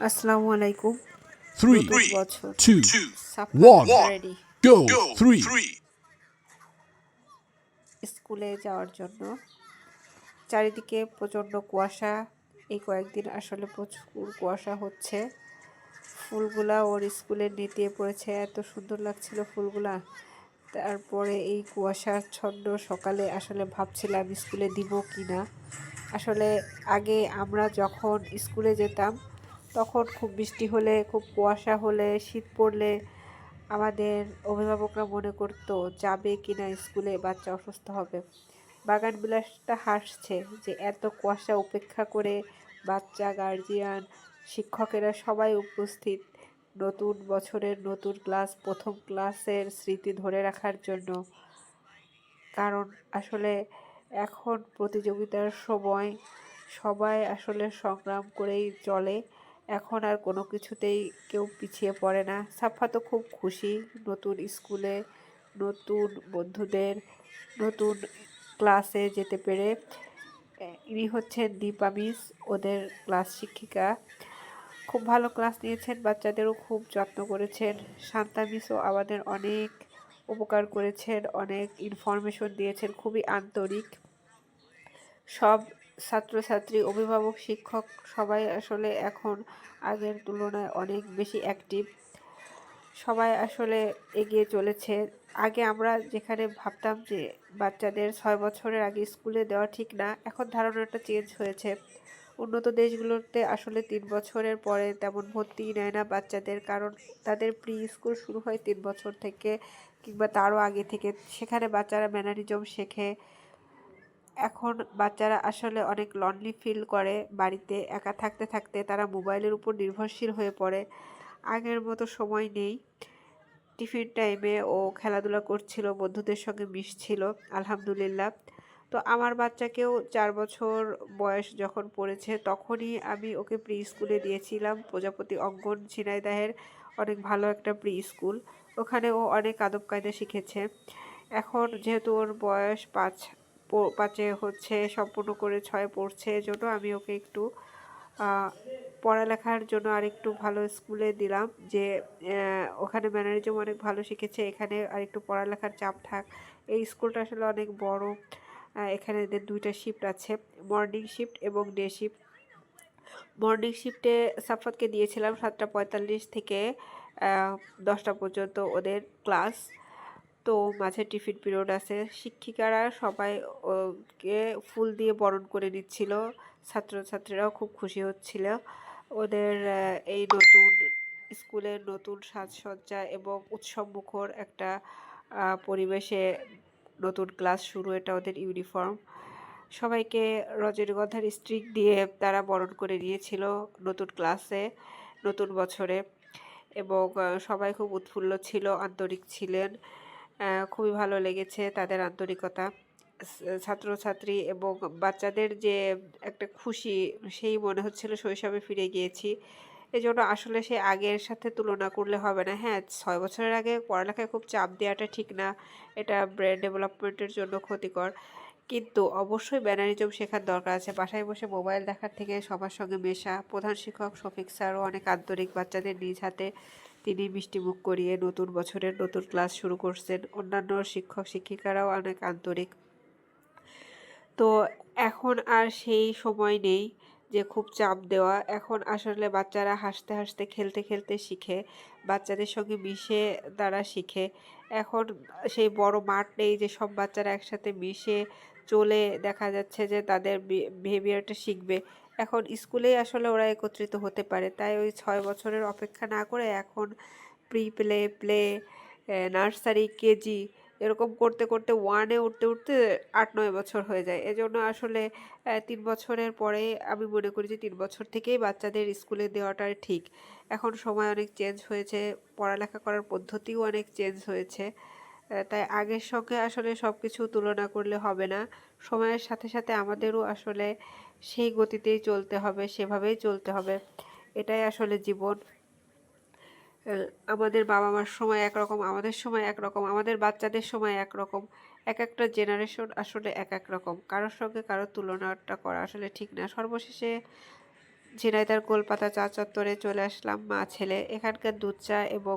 আসসালামু আলাইকুম। Three, নতুন বছর, two, সাফাত one, রেডি go. Three, স্কুলে যাওয়ার জন্য। চারিদিকে প্রচণ্ড কুয়াশা। এই কয়েকদিন আসলে প্রচুর কুয়াশা হচ্ছে। ফুলগুলা ওর স্কুলে নেতিয়ে পড়েছে, এত সুন্দর লাগছিল ফুলগুলা। তারপরে এই কুয়াশার ছন্দ সকালে আসলে ভাবছিলাম স্কুলে দিব কি না। আসলে আগে আমরা যখন স্কুলে যেতাম তখন খুব বৃষ্টি হলে, খুব কুয়াশা হলে, শীত পড়লে আমাদের অভিভাবকরা মনে করতো যাবে কিনা স্কুলে, বাচ্চা অসুস্থ হবে। বাগান বিলাসটা হাসছে যে এত কুয়াশা উপেক্ষা করে বাচ্চা, গার্জিয়ান, শিক্ষকেরা সবাই উপস্থিত নতুন বছরের নতুন ক্লাস, প্রথম ক্লাসের স্মৃতি ধরে রাখার জন্য। কারণ আসলে এখন প্রতিযোগিতার সময় সবাই আসলে সংগ্রাম করেই চলে। এখন আর কোনো কিছুতেই কেউ পিছিয়ে পড়ে না। সাফা তো খুব খুশি নতুন স্কুলে, নতুন বন্ধুদের, নতুন ক্লাসে যেতে পেরে। ইনি হচ্ছেন দীপা মিস, ওদের ক্লাস শিক্ষিকা। খুব ভালো ক্লাস নিয়েছেন, বাচ্চাদেরও খুব যত্ন করেছেন। শান্তা মিসও আমাদের অনেক উপকার করেছেন, অনেক ইনফরমেশন দিয়েছেন, খুবই আন্তরিক। সব ছাত্রছাত্রী, অভিভাবক, শিক্ষক সবাই আসলে এখন আগের তুলনায় অনেক বেশি অ্যাক্টিভ। সবাই আসলে এগিয়ে চলেছে। আগে আমরা যেখানে ভাবতাম যে বাচ্চাদের 6 বছরের আগে স্কুলে দেওয়া ঠিক না, এখন ধারণাটা চেঞ্জ হয়েছে। উন্নত দেশগুলোতে আসলে 3 বছরের পরে তেমন ভর্তি নেয় না বাচ্চাদের, কারণ তাদের প্রি স্কুল শুরু হয় 3 বছর থেকে কিংবা তারও আগে থেকে। সেখানে বাচ্চারা ম্যানারিজম শেখে। এখন বাচ্চারা আসলে অনেক লনলি ফিল করে, বাড়িতে একা থাকতে থাকতে তারা মোবাইলের উপর নির্ভরশীল হয়ে পড়ে। আগের মতো সময় নেই। টিফিন টাইমে ও খেলাধুলা করছিল, বন্ধুদের সঙ্গে মিশছিল, আলহামদুলিল্লাহ। তো আমার বাচ্চাকেও 4 বছর বয়স যখন পড়েছে তখনই আমি ওকে প্রি স্কুলে দিয়েছিলাম, প্রজাপতি অঙ্গন ঝিনাইদহের অনেক ভালো একটা প্রি স্কুল। ওখানে ও অনেক আদব কায়দা শিখেছে। এখন যেহেতু ওর বয়স 5 হচ্ছে, সম্পূর্ণ করে 6 পড়ছে, এজন্য আমি ওকে একটু পড়ালেখার জন্য আরেকটু ভালো স্কুলে দিলাম, যে ওখানে ম্যানারিজম অনেক ভালো শিখেছে, এখানে আরেকটু পড়ালেখার চাপ থাক। এই স্কুলটা আসলে অনেক বড়। এখানে এদের 2টা শিফট আছে, মর্নিং শিফট এবং ডে শিফট। মর্নিং শিফটে সাফাতকে দিয়েছিলাম 7টা 45 থেকে 10টা পর্যন্ত ওদের ক্লাস। তো মাঝে টিফিন পিরিয়ড আছে। শিক্ষিকারা সবাই ওকে ফুল দিয়ে বরণ করে নিচ্ছিল, ছাত্রছাত্রীরাও খুব খুশি হচ্ছিল। ওদের এই নতুন স্কুলের নতুন সাজসজ্জা এবং উৎসবমুখর একটা পরিবেশে নতুন ক্লাস শুরু, এটা ওদের ইউনিফর্ম। সবাইকে রজনীগন্ধার স্টিক দিয়ে তারা বরণ করে নিয়েছিল নতুন ক্লাসে, নতুন বছরে। এবং সবাই খুব উৎফুল্ল ছিল, আন্তরিক ছিলেন। খুবই ভালো লেগেছে তাদের আন্তরিকতা। ছাত্রছাত্রী এবং বাচ্চাদের যে একটা খুশি, সেই মনে হচ্ছিল শৈশবে ফিরে গিয়েছি। এজন্য আসলে সে আগের সাথে তুলনা করলে হবে না। হ্যাঁ, 6 বছরের আগে পড়ালেখায় খুব চাপ দেওয়াটা ঠিক না, এটা ব্রেন ডেভেলপমেন্টের জন্য ক্ষতিকর। কিন্তু অবশ্যই ম্যানারিজম শেখার দরকার আছে। বাসায় বসে মোবাইল দেখার থেকে সবার সঙ্গে মেশা। প্রধান শিক্ষক শফিক স্যারও অনেক আন্তরিক, বাচ্চাদের নিজ হাতে তিনি মিষ্টি মুখ করিয়ে নতুন বছরের নতুন ক্লাস শুরু করছেন। অন্যান্য শিক্ষক শিক্ষিকারাও অনেক আন্তরিক। তো এখন আর সেই সময় নেই যে খুব চাপ দেওয়া। এখন আসলে বাচ্চারা হাসতে হাসতে, খেলতে খেলতে শিখে, বাচ্চাদের সঙ্গে মিশে তারা শিখে। এখন সেই বড় মাঠ নেই যে সব বাচ্চারা একসাথে মিশে চলে দেখা যাচ্ছে যে তাদের বিহেভিয়ারটা শিখবে। এখন স্কুলেই আসলে ওরা একত্রিত হতে পারে। তাই ওই 6 বছরের অপেক্ষা না করে এখন pre play, play, nursery, KG এরকম করতে করতে ওয়ানে উঠতে উঠতে 8-9 বছর হয়ে যায়। এজন্য আসলে 3 বছরের পরে আমি মনে করি যে 3 বছর থেকেই বাচ্চাদের স্কুলে দেওয়াটা ঠিক। এখন সময় অনেক চেঞ্জ হয়েছে, পড়ালেখা করার পদ্ধতিও অনেক চেঞ্জ হয়েছে। তাই আগের সঙ্গে আসলে সব কিছু তুলনা করলে হবে না। সময়ের সাথে সাথে আমাদেরও আসলে সেই গতিতেই চলতে হবে, সেভাবেই চলতে হবে। এটাই আসলে জীবন। আমাদের বাবা মার সময় একরকম, আমাদের সময় একরকম, আমাদের বাচ্চাদের সময় একরকম। এক একটা জেনারেশন আসলে এক এক রকম, কারোর সঙ্গে কারোর তুলনাটা করা আসলে ঠিক না। সর্বশেষে ঝিনাইদহ গোলপাতা চা চত্বরে চলে আসলাম মা ছেলে। এখানকার দুধ চা এবং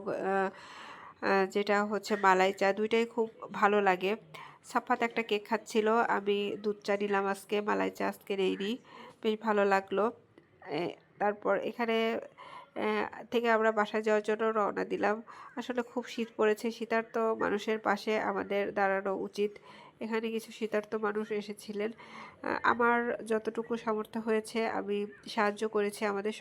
যেটা হচ্ছে মালাই চা দুইটাই খুব ভালো লাগে। সাফাত একটা কেক খাচ্ছিল, আমি দুধ চা নিলাম আজকে, মালাই চা আজকে নেইনি। বেশ ভালো লাগলো। তারপর এখানে থেকে আমরা বাসায় যাওয়ার জন্য রওনা দিলাম। আসলে খুব শীত পড়েছে, শীতার্ত মানুষের পাশে আমাদের দাঁড়ানো উচিত। এখানে কিছু শীতার্ত মানুষ এসেছিলেন, আমার যতটুকু সামর্থ্য হয়েছে আমি সাহায্য করেছি আমাদের